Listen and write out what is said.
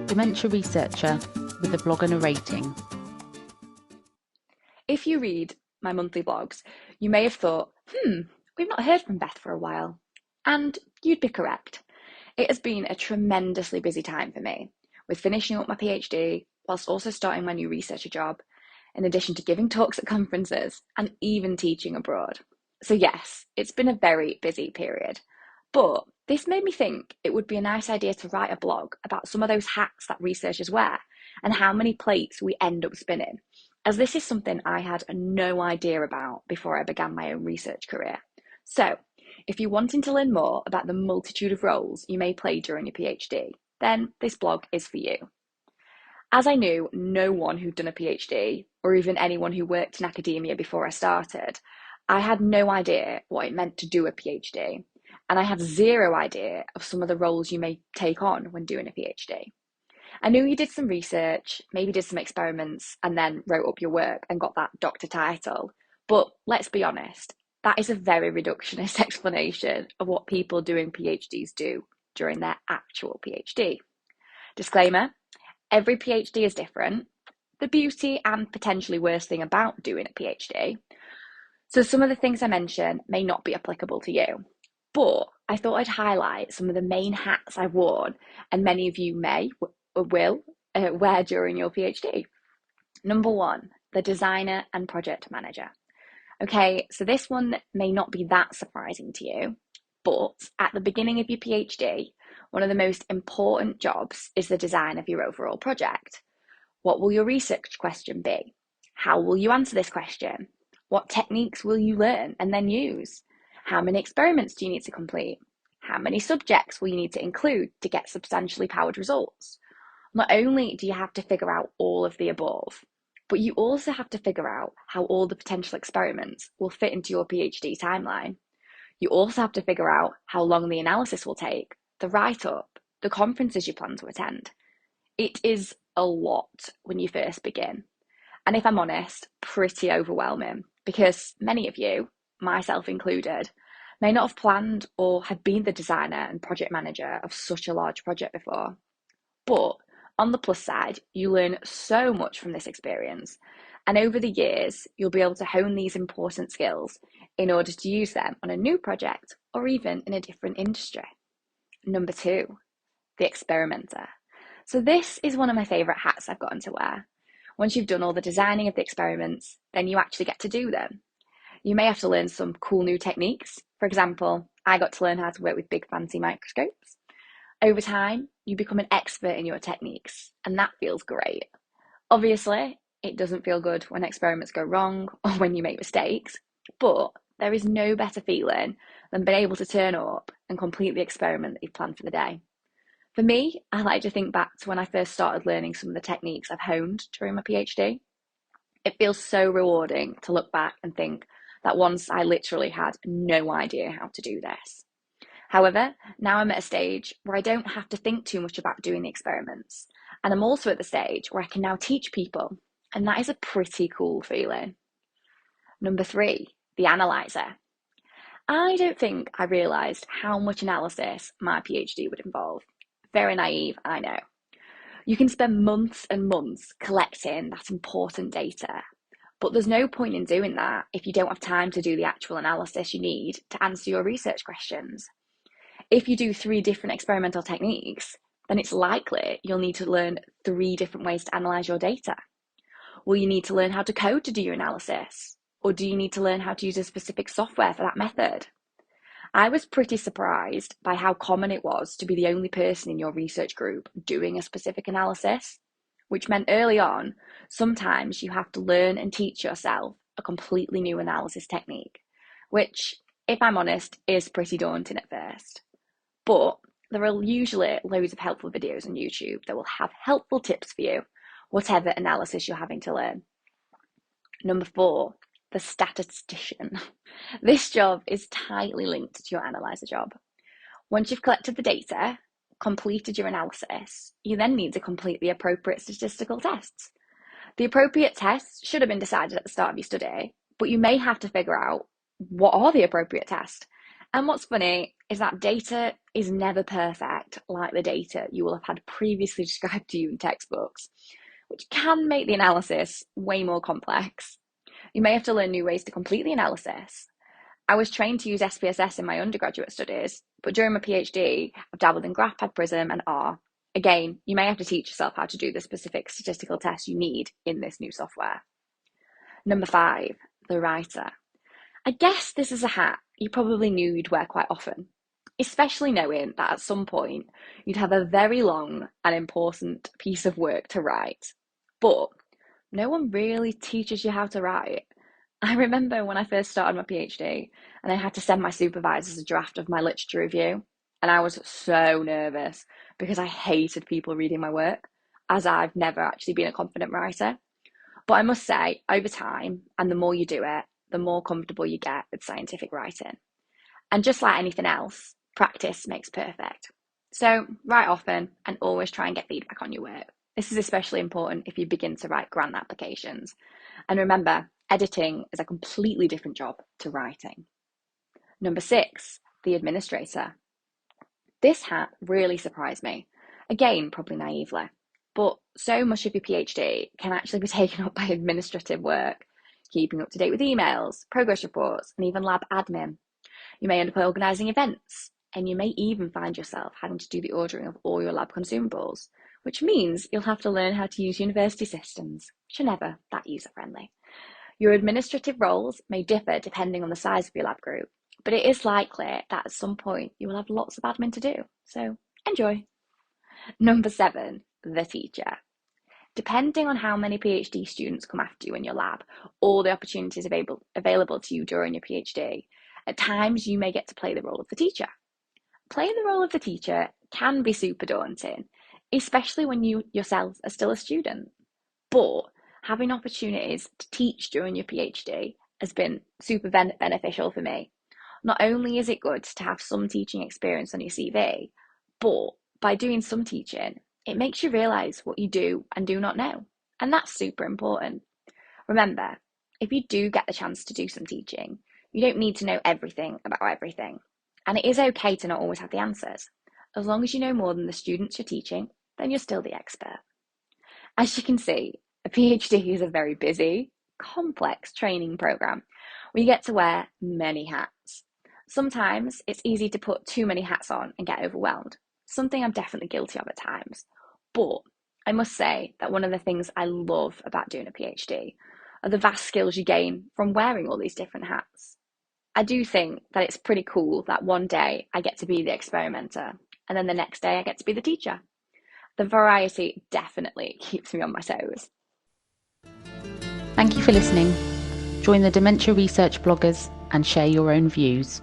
Dementia Researcher with a blog and a rating. If you read my monthly blogs, you may have thought, we've not heard from Beth for a while. And you'd be correct. It has been a tremendously busy time for me, with finishing up my PhD, whilst also starting my new researcher job, in addition to giving talks at conferences and even teaching abroad. So yes, it's been a very busy period. But this made me think it would be a nice idea to write a blog about some of those hats that researchers wear and how many plates we end up spinning, as this is something I had no idea about before I began my own research career. So, if you're wanting to learn more about the multitude of roles you may play during your PhD, then this blog is for you. As I knew no one who'd done a PhD, or even anyone who worked in academia before I started, I had no idea what it meant to do a PhD, and I had zero idea of some of the roles you may take on when doing a PhD. I knew you did some research, maybe did some experiments, and then wrote up your work and got that doctor title. But let's be honest, that is a very reductionist explanation of what people doing PhDs do during their actual PhD. Disclaimer, every PhD is different. The beauty and potentially worst thing about doing a PhD. So some of the things I mention may not be applicable to you, but I thought I'd highlight some of the main hats I've worn and many of you may or will wear during your PhD. Number one, the designer and project manager. Okay, so this one may not be that surprising to you, but at the beginning of your PhD, one of the most important jobs is the design of your overall project. What will your research question be? How will you answer this question? What techniques will you learn and then use? How many experiments do you need to complete? How many subjects will you need to include to get substantially powered results? Not only do you have to figure out all of the above, but you also have to figure out how all the potential experiments will fit into your PhD timeline. You also have to figure out how long the analysis will take, the write-up, the conferences you plan to attend. It is a lot when you first begin. And if I'm honest, pretty overwhelming, because many of you, myself included, may not have planned or have been the designer and project manager of such a large project before. But on the plus side, you learn so much from this experience. And over the years, you'll be able to hone these important skills in order to use them on a new project or even in a different industry. Number two, the experimenter. So this is one of my favourite hats I've gotten to wear. Once you've done all the designing of the experiments, then you actually get to do them. You may have to learn some cool new techniques. For example, I got to learn how to work with big fancy microscopes. Over time, you become an expert in your techniques, and that feels great. Obviously, it doesn't feel good when experiments go wrong or when you make mistakes, but there is no better feeling than being able to turn up and complete the experiment that you've planned for the day. For me, I like to think back to when I first started learning some of the techniques I've honed during my PhD. It feels so rewarding to look back and think that once I literally had no idea how to do this. However, now I'm at a stage where I don't have to think too much about doing the experiments. And I'm also at the stage where I can now teach people. And that is a pretty cool feeling. Number three, the analyzer. I don't think I realised how much analysis my PhD would involve. Very naive, I know. You can spend months and months collecting that important data, but there's no point in doing that if you don't have time to do the actual analysis you need to answer your research questions. If you do 3 different experimental techniques, then it's likely you'll need to learn 3 different ways to analyse your data. Will you need to learn how to code to do your analysis? Or do you need to learn how to use a specific software for that method? I was pretty surprised by how common it was to be the only person in your research group doing a specific analysis, which meant early on, sometimes you have to learn and teach yourself a completely new analysis technique, which, if I'm honest, is pretty daunting at first. But there are usually loads of helpful videos on YouTube that will have helpful tips for you, whatever analysis you're having to learn. Number 4, the statistician. This job is tightly linked to your analyzer job. Once you've collected the data, completed your analysis, you then need to complete the appropriate statistical tests. The appropriate tests should have been decided at the start of your study, but you may have to figure out what are the appropriate tests And what's funny is that data is never perfect, like the data you will have had previously described to you in textbooks, which can make the analysis way more complex. You may have to learn new ways to complete the analysis. I was trained to use SPSS in my undergraduate studies, but during my PhD, I've dabbled in GraphPad, Prism, and R. Again, you may have to teach yourself how to do the specific statistical tests you need in this new software. Number 5, the writer. I guess this is a hat you probably knew you'd wear quite often, especially knowing that at some point you'd have a very long and important piece of work to write. But no one really teaches you how to write. I remember when I first started my PhD and I had to send my supervisors a draft of my literature review, and I was so nervous because I hated people reading my work, as I've never actually been a confident writer. But I must say, over time, and the more you do it, the more comfortable you get with scientific writing. And just like anything else, practice makes perfect. So write often and always try and get feedback on your work. This is especially important if you begin to write grant applications. And remember, editing is a completely different job to writing. Number 6, the administrator. This hat really surprised me. Again, probably naively. But so much of your PhD can actually be taken up by administrative work, keeping up to date with emails, progress reports, and even lab admin. You may end up organising events, and you may even find yourself having to do the ordering of all your lab consumables, which means you'll have to learn how to use university systems, which are never that user-friendly. Your administrative roles may differ depending on the size of your lab group, but it is likely that at some point you will have lots of admin to do, so enjoy. Number 7, the teacher. Depending on how many PhD students come after you in your lab, or the opportunities available to you during your PhD, at times you may get to play the role of the teacher. Playing the role of the teacher can be super daunting, especially when you yourself are still a student. But having opportunities to teach during your PhD has been super beneficial for me. Not only is it good to have some teaching experience on your CV, but by doing some teaching, it makes you realise what you do and do not know. And that's super important. Remember, if you do get the chance to do some teaching, you don't need to know everything about everything. And it is okay to not always have the answers. As long as you know more than the students you're teaching, then you're still the expert. As you can see, a PhD is a very busy, complex training programme where you get to wear many hats. Sometimes it's easy to put too many hats on and get overwhelmed, something I'm definitely guilty of at times. But I must say that one of the things I love about doing a PhD are the vast skills you gain from wearing all these different hats. I do think that it's pretty cool that one day I get to be the experimenter and then the next day I get to be the teacher. The variety definitely keeps me on my toes. Thank you for listening. Join the Dementia Research bloggers and share your own views.